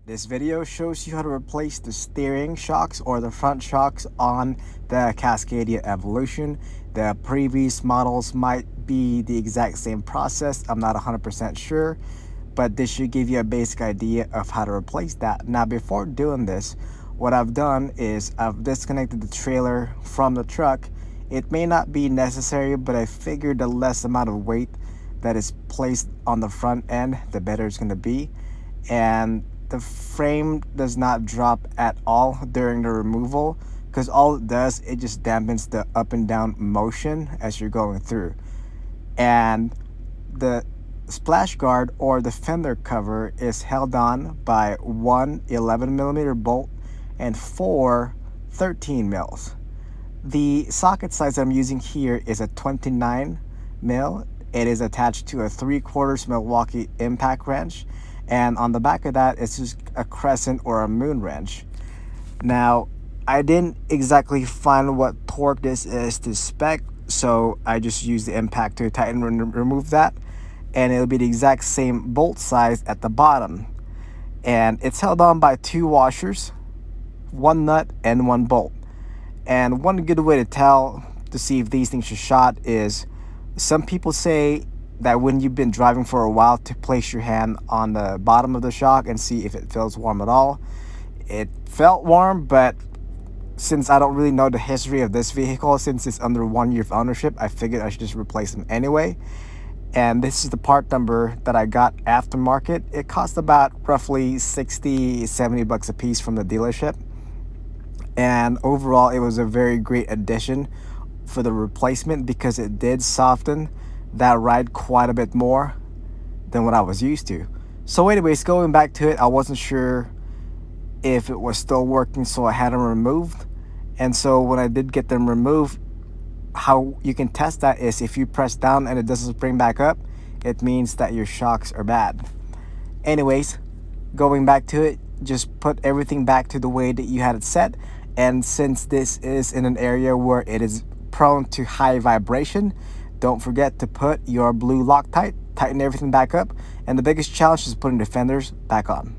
This video shows you how to replace the steering shocks or the front shocks on the Cascadia Evolution. The previous models might be the exact same process. I'm not 100% sure, but this should give you a basic idea of how to replace that. Now, before doing this, what I've done is I've disconnected the trailer from the truck. It may not be necessary, but I figured the less amount of weight that is placed on the front end, the better it's going to be. And the frame does not drop at all during the removal, because all it does, it just dampens the up and down motion as you're going through. And the splash guard or the fender cover is held on by one 11mm bolt and four 13 mils. The socket size I'm using here is a 29 mil. It is attached to a 3/4 Milwaukee impact wrench, and on the back of that it's just a crescent or a moon wrench. Now, I didn't exactly find what torque this is to spec, so I just used the impact to tighten and remove that, and it'll be the exact same bolt size at the bottom. And it's held on by two washers, one nut and one bolt. And one good way to tell to see if these things are shot is, some people say that when you've been driving for a while, to place your hand on the bottom of the shock and see if it feels warm at all. It felt warm, but since I don't really know the history of this vehicle, since it's under 1 year of ownership, I figured I should just replace them anyway. And this is the part number that I got aftermarket. It cost about roughly 60-70 bucks a piece from the dealership. And overall, it was a very great addition for the replacement, because it did soften that ride quite a bit more than what I was used to. So anyways, going back to it, I wasn't sure if it was still working, so I had them removed. And so when I did get them removed, how you can test that is, if you press down and it doesn't spring back up, it means that your shocks are bad. Anyways, going back to it, just put everything back to the way that you had it set. And since this is in an area where it is prone to high vibration, don't forget to put your blue Loctite, tighten everything back up, and the biggest challenge is putting the fenders back on.